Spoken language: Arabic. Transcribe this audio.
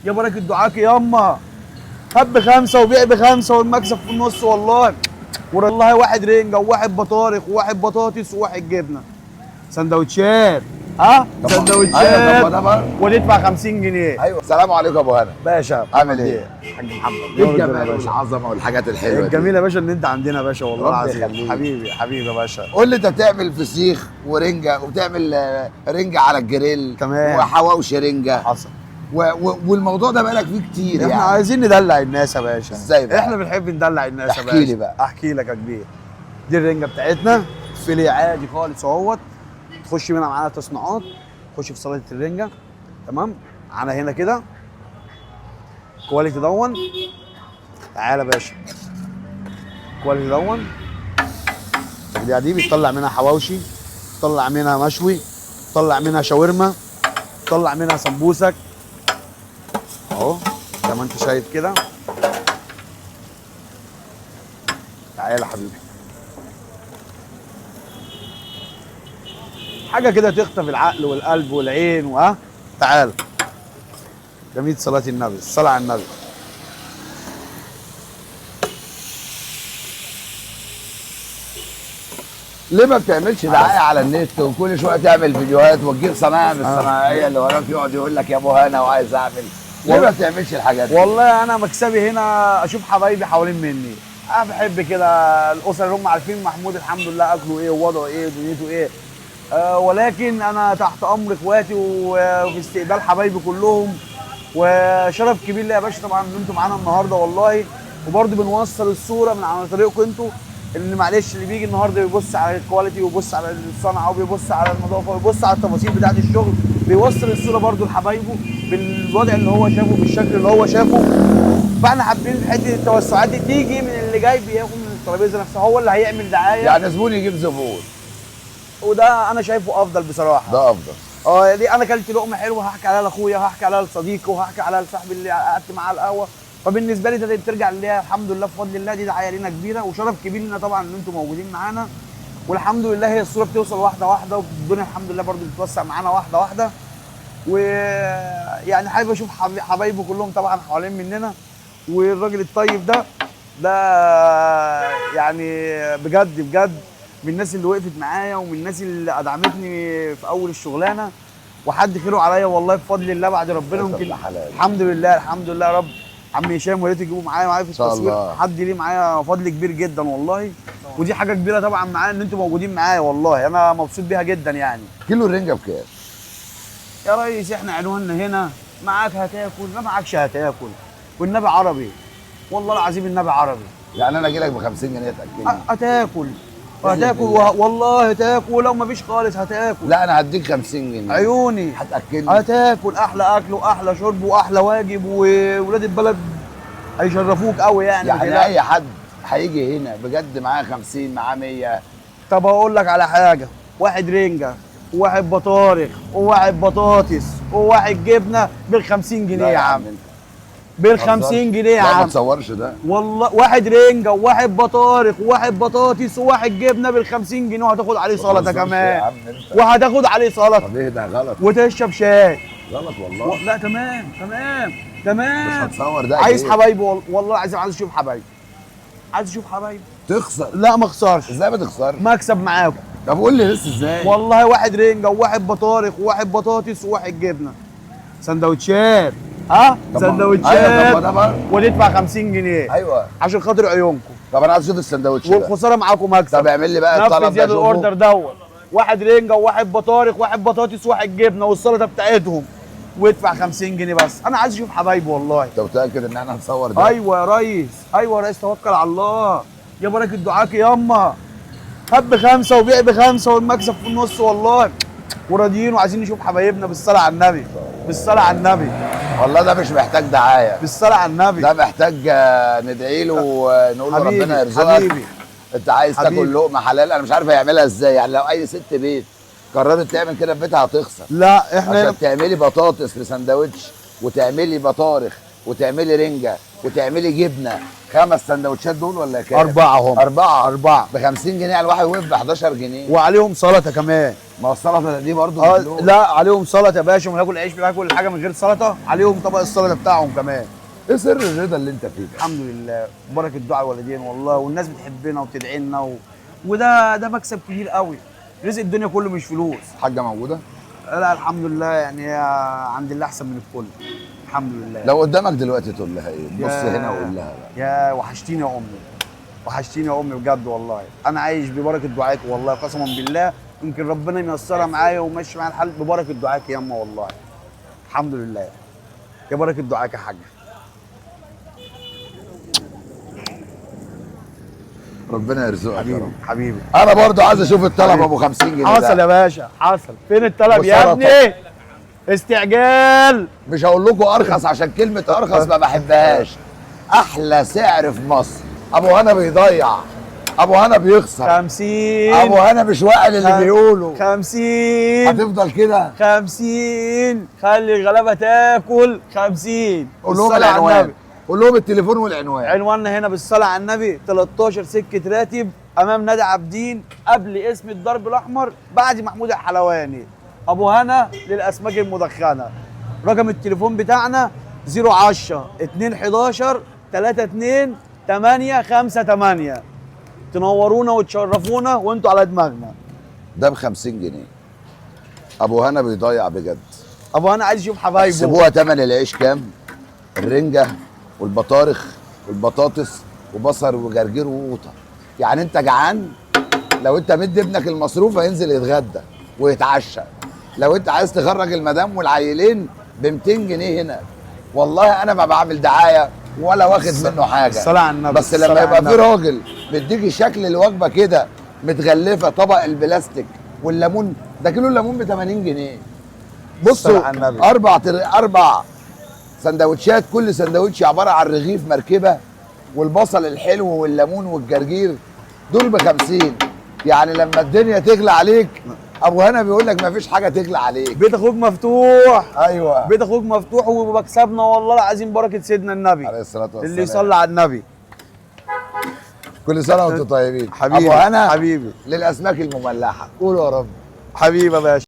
يا بركة دعاك ياما. هات بخمسة وبيع بخمسة والمكسب في النص والله. والله واحد رنجة وواحد بطارخ وواحد بطاطس وواحد جبنة. سندوتشات. ها؟ سندوتشات. وندفع 50 جنيه. ايوه. السلام عليكم يا ابو هنا. باشا عامل ايه؟ حاج محمد. ايه الجمال والعظمه والحاجات الحلوه دي؟ الجميل يا باشا ان انت عندنا يا باشا والله ربنا العظيم. يخليك. حبيبي حبيبي يا باشا. قول لي انت بتعمل فسيخ ورنجه وبتعمل رنجه على الجريل تمام. وحواوشي رنجه حصل. والموضوع ده بقالك فيه كتير احنا يعني. عايزين ندلع الناس يا باشا. ازاي بقى؟ احنا بنحب ندلع الناس يا باشا. احكي لي بقى. احكي لك يا كبير. دي الرنجه بتاعتنا فيليه عادي خالص اهوت. تخش منها معانا تصنيعات. تخش في سلطه الرنجه. تمام. معانا هنا كده كواليتي دون. تعالى يا باشا. كواليتي دون. دي بيطلع منها حواوشي، بيطلع منها مشوي، بيطلع منها شاورما، بيطلع منها سمبوسك اهو زي ما انت شايف كده. تعالى يا حبيبي. حاجه كده تخطف العقل والقلب والعين وها. تعالى. جميل صلاة النبي، الصلاة على النبي. ليه ما بتعملش دعايه على النت وكل شويه تعمل فيديوهات وتجيب صنايعي من الصناعيه اللي وراك يقعد يقول لك يا ابو هنا وعايز اعمل؟ ليه ما بتعملش الحاجات دي؟ والله انا مكسبي هنا اشوف حبايبي حوالين مني. انا بحب كده الاسر اللي هم عارفين محمود الحمد لله اكله ايه ووضعه ايه ودنيته ايه. ولكن انا تحت امر اخواتي وفي استقبال حبايبي كلهم. وشرف كبير ليا يا باشا طبعا ان انتوا معانا النهارده والله. وبرده بنوصل الصوره من عن طريقكم انتوا. اللي معلش اللي بيجي النهارده بيبص على الكواليتي وبيبص على الصنعه وبيبص على النظافه وبيبص على التفاصيل بتاعت الشغل. بيوصل الصوره برده لحبايبه بالوضع اللي هو شافه بالشكل اللي هو شافه. فاحنا حابين حته التوسعات دي تيجي من اللي جاي بياخد من الترابيزه نفسها هو اللي هيعمل دعايه. يعني زبون يجيب زبون. وده انا شايفه افضل بصراحه. ده افضل. دي انا اكلت لقمه حلوه هحكي عليها لاخويا هحكي عليها لصديقي وهحكي عليها لصاحبي اللي قعدت معاه على القهوه. فبالنسبه لي ده بترجع ليها الحمد لله بفضل الله. دي دعايه لينا كبيره وشرف كبير لنا طبعا ان انتم موجودين معانا. والحمد لله هي الصوره بتوصل واحده واحده والدنيا الحمد لله برضو بتتوسع معانا واحده واحده. ويعني حابب اشوف حبايبي كلهم طبعا حوالين مننا. والراجل الطيب ده يعني بجد بجد من الناس اللي وقفت معايا ومن الناس اللي ادعمتني في اول الشغلانه. وحد خيره عليا والله بفضل الله بعد ربنا. يمكن الحمد لله الحمد لله يا رب. عم هشام ويا ريت يجيبوا معايا في التصوير. حد ليه معايا فضل كبير جدا والله. ودي حاجه كبيره طبعا معايا ان انتم موجودين معايا والله. انا مبسوط بيها جدا يعني. كيلو الرنجه بكام؟ يا ريس احنا عنواننا هنا معاك هتاكل ما معاكش هتاكل. والنبي عربي. والله العظيم النبي عربي. يعني انا اجي لك ب 50 جنيه تاكلني؟ هتاكل. هتاكل والله هتاكل ولو ما فيش خالص هتاكل. لا انا هديك 50 جنيه عيوني. هتاكلني؟ هتاكل احلى اكل واحلى شرب واحلى واجب وولاد البلد هيشرفوك قوي يعني اي حد هيجي هنا بجد معاه 50 معاه 100. طب هقول لك على حاجه. واحد رنجه وواحد بطارخ وواحد بطاطس وواحد جبنه بال 50 جنيه يا عم. بال 50 جنيه يا عم. ما تصورش ده. والله واحد رنجه وواحد بطارخ وواحد بطاطس وواحد جبنه بال 50 جنيه وهتاخد عليه سلطه كمان. وهتاخد عليه سلطه. طب ايه ده غلط. وتشرب شاي. غلط والله. لا تمام تمام تمام. مش هتصور ده. عايز حبايبي والله عايز اشوف حبايبي. عايز اشوف حبايبي. تخسر. لا ما اخسرش. ازاي ما تخسرش؟ مكسب معاكم. طب قول لي لسه ازاي؟ والله واحد رنجه وواحد بطارخ وواحد بطاطس وواحد جبنه. سندوتشات. ها؟ سندوتشات. ايوه. وندفع 50 جنيه. ايوه. عشان خاطر عيونكم. طب انا عايز اشوف السندوتش ده. والخساره معاكم مكسب. طب اعمل لي بقى الطلب ده. الاوردر دوت. واحد رنجه وواحد بطارخ وواحد بطاطس وواحد جبنه والسلطه بتاعتهم. وادفع 50 جنيه بس. انا عايز اشوف حبايبي والله. انت متاكد ان احنا هنصور ده؟ ايوه يا ريس. ايوه يا ريس توكل على الله. يا بركه دعاك ياما. هات بخمسه وبيع بخمسه والمكسب في النص والله. وراضيين وعايزين نشوف حبايبنا بالصلاه على النبي. بالصلاه على النبي. والله ده مش محتاج دعايه. بالصلاه على النبي. ده محتاج ندعي له ونقول له ربنا يرزقك. حبيبي. انت عايز تاكل لقمه حلال. انا مش عارف هيعملها ازاي. يعني لو اي ست بيت قررت تعمل كده في بيتها هتخسر. لا احنا عشان تعملي بطاطس في سندوتش وتعملي بطارخ وتعملي رنجه وتعملي جبنه 5 سندوتشات دول ولا كام؟ 4 هم. 4 ب 50 جنيه على الواحد، وقف ب 11 جنيه. وعليهم سلطه كمان. ما هو السلطه دي برضه لا عليهم سلطه يا باشا، وناكل عيش بناكل حاجه من غير سلطه، عليهم طبق السلطه بتاعهم كمان. ايه سر الرضا اللي انت فيه ده؟ الحمد لله، بركه دعاء الوالدين والله، والناس بتحبنا وبتدعي لنا وده مكسب كبير قوي. رزق الدنيا كله مش فلوس. الحاجه موجوده؟ لا الحمد لله، يعني عند الله احسن من الكل. الحمد لله. لو قدامك دلوقتي تقول لها ايه؟ بص يا- هنا وقول لها بقى. يا وحشتيني يا امي، وحشتيني يا امي بجد والله. انا عايش ببركه دعائك والله قسما بالله، يمكن ربنا ميسرها معايا وماشي معايا الحال ببركه دعائك يا اما والله. الحمد لله يا بركه دعائك يا حاجه. ربنا يرزقك يا حبيبي رب. حبيبي. انا برضو عايز اشوف الطلب ابو 50 جنيه حصل ده. يا باشا حصل. فين الطلب يا وسلطة. ابني؟ استعجال. مش هقول لكم ارخص عشان كلمه ارخص ما بحبهاش. احلى سعر في مصر. ابو هنا بيضيع، ابو هنا بيخسر، 50 ابو هنا مش واقل اللي بيقوله. 50 هتفضل كده. 50 خلي الغلابه تاكل 50. قول لهم بالصلاة على العنوان، النبي. قول لهم التليفون والعنوان. عنواننا هنا بالصلاة على النبي 13 سكة راتب أمام نادي عابدين، قبل اسم الدرب الأحمر، بعد محمود الحلواني. أبو هنا للأسماك المدخنة. رقم التليفون بتاعنا 010 211 32 858. تنورونا وتشرفونا وانتوا على دماغنا. ده ب 50 جنيه. ابو هنا بيضيع بجد. أبو هنا عايز يشوف حبايبه. سيبوها تمن العيش كام؟ الرنجه والبطارخ والبطاطس وبصل وجرجير وقوطه. يعني انت جعان، لو انت مدي ابنك المصروف هينزل يتغدى ويتعشى. لو انت عايز تخرج المدام والعيلين ب 200 جنيه هنا. والله انا ما بعمل دعايه ولا واخد منه حاجه. الصلاة على النبي. بس لما يبقى في راجل مديكي شكل الوجبه كده متغلفه، طبق البلاستيك والليمون، ده كيلو الليمون ب 80 جنيه. بصوا، الصلاة على النبي. أربع سندوتشات، كل سندوتش عباره عن رغيف مركبه والبصل الحلو والليمون والجرجير، دول ب 50. يعني لما الدنيا تغلى عليك ابو هنا بيقول لك ما فيش حاجه تغلى عليك. بيت أخوك مفتوح. ايوه، بيت أخوك مفتوح ومكسبنا والله العظيم بركة سيدنا النبي. عليه الصلاه والسلام. اللي يصلي على النبي. كل سنه وانتم طيبين. حبيبي ابو هنا حبيبي للاسماك المملحه. قولوا يا رب. حبيبي يا باشا.